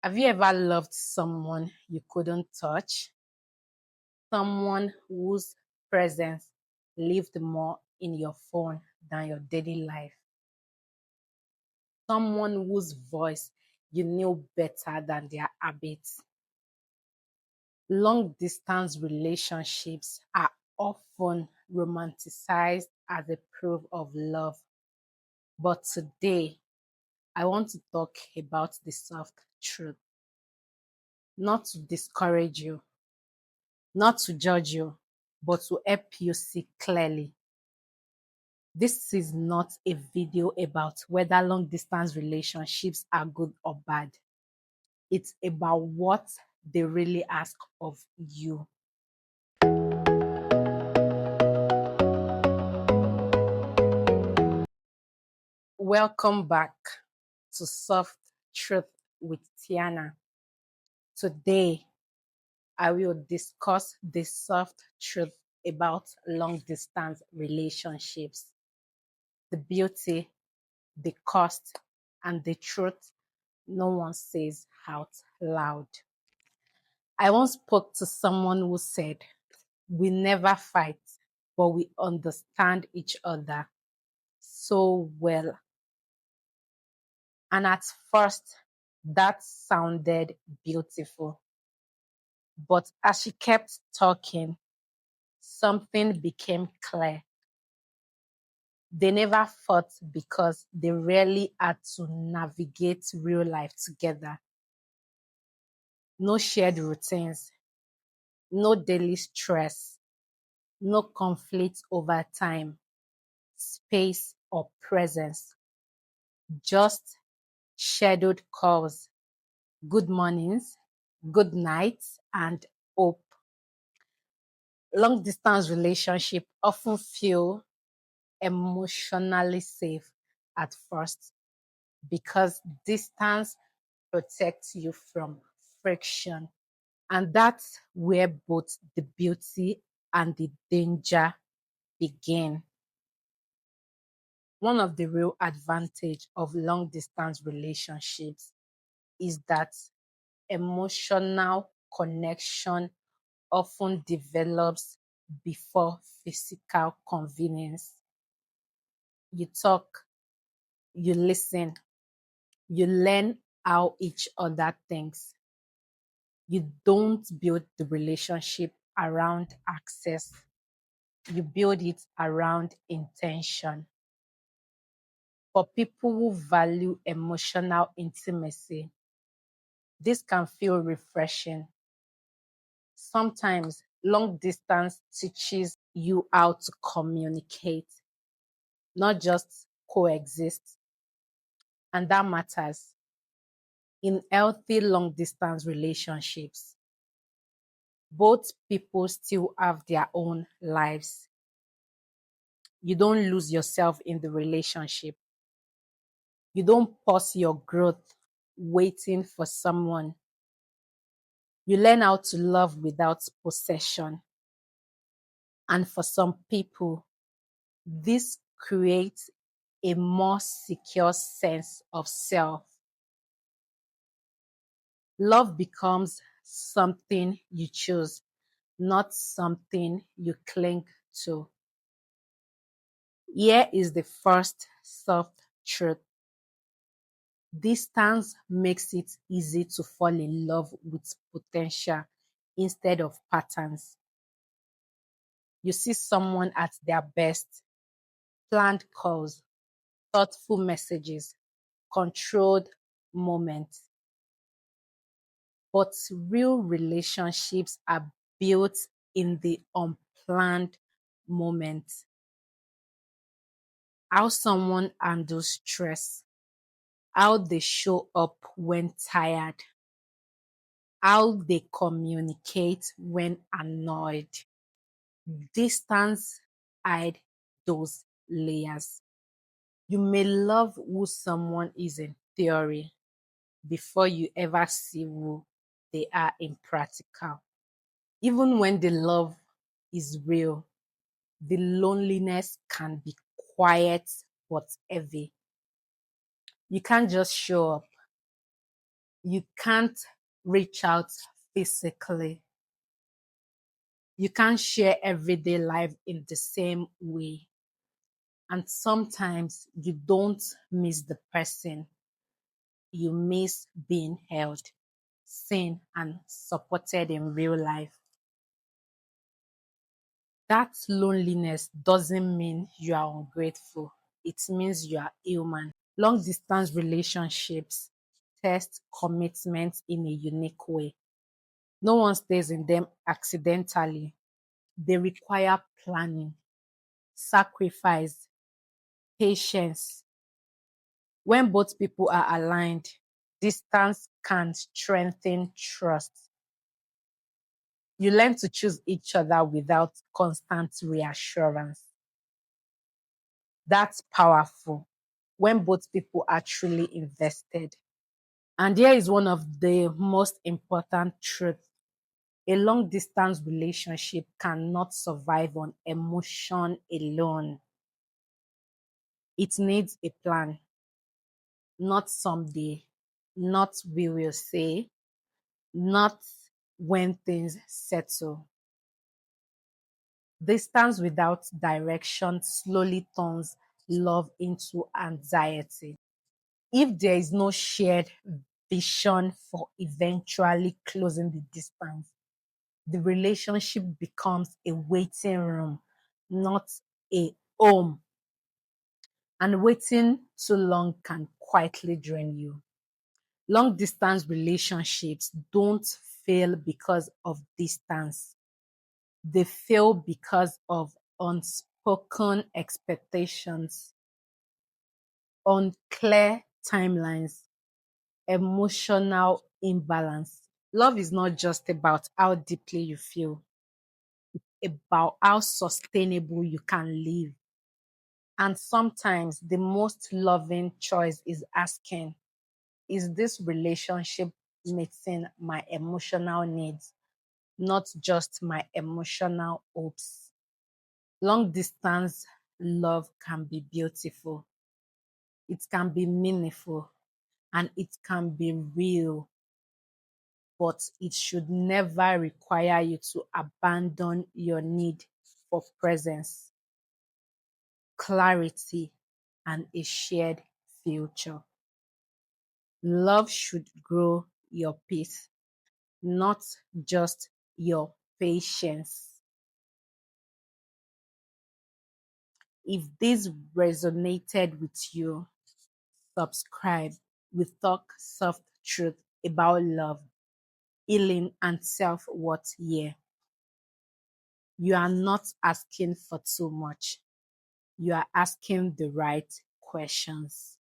Have you ever loved someone you couldn't touch? Someone whose presence lived more in your phone than your daily life? Someone whose voice you knew better than their habits? Long distance relationships are often romanticized as a proof of love. But today, I want to talk about the soft truth, not to discourage you, not to judge you, but to help you see clearly. This is not a video about whether long distance relationships are good or bad. It's about what they really ask of you. Welcome back to Soft Truth with Tiana. Today, I will discuss the soft truth about long distance relationships, the beauty, the cost, and the truth no one says out loud. I once spoke to someone who said, "We never fight, but we understand each other so well." And at first, that sounded beautiful. But as she kept talking, something became clear. They never fought because they rarely had to navigate real life together. No shared routines, no daily stress, no conflict over time, space, or presence. Just scheduled calls, good mornings, good nights, and hope. Long distance relationships often feel emotionally safe at first because distance protects you from friction. And that's where both the beauty and the danger begin. One of the real advantage of long distance relationships is that emotional connection often develops before physical convenience. You talk, you listen, you learn how each other thinks. You don't build the relationship around access, you build it around intention. For people who value emotional intimacy, this can feel refreshing. Sometimes long distance teaches you how to communicate, not just coexist. And that matters. In healthy long distance relationships, both people still have their own lives. You don't lose yourself in the relationship. You don't pause your growth waiting for someone. You learn how to love without possession. And for some people, this creates a more secure sense of self. Love becomes something you choose, not something you cling to. Here is the first soft truth. Distance makes it easy to fall in love with potential instead of patterns. You see someone at their best, planned calls, thoughtful messages, controlled moments. But real relationships are built in the unplanned moments. How someone handles stress, how they show up when tired, how they communicate when annoyed. Distance hide those layers. You may love who someone is in theory before you ever see who they are in practical. Even when the love is real, the loneliness can be quiet but heavy. You can't just show up. You can't reach out physically. You can't share everyday life in the same way. And sometimes you don't miss the person, you miss being held, seen, and supported in real life. That loneliness doesn't mean you are ungrateful, it means you are human. Long distance relationships test commitment in a unique way. No one stays in them accidentally. They require planning, sacrifice, patience. When both people are aligned, distance can strengthen trust. You learn to choose each other without constant reassurance. That's powerful when both people are truly invested. And here is one of the most important truths. A long distance relationship cannot survive on emotion alone. It needs a plan, not someday, not we will say, not when things settle. Distance without direction slowly turns love into anxiety. If there is no shared vision for eventually closing the distance, the relationship becomes a waiting room, not a home. And waiting too long can quietly drain you. Long distance relationships don't fail because of distance, they fail because of unspoken expectations, unclear timelines, emotional imbalance. Love is not just about how deeply you feel, about how sustainable you can live. And sometimes the most loving choice is asking, is this relationship meeting my emotional needs, not just my emotional hopes? Long distance love can be beautiful, it can be meaningful, and it can be real, but it should never require you to abandon your need for presence, clarity, and a shared future. Love should grow your peace, not just your patience. If this resonated with you, subscribe. We talk soft truth about love, healing, and self worth here. You are not asking for too much, you are asking the right questions.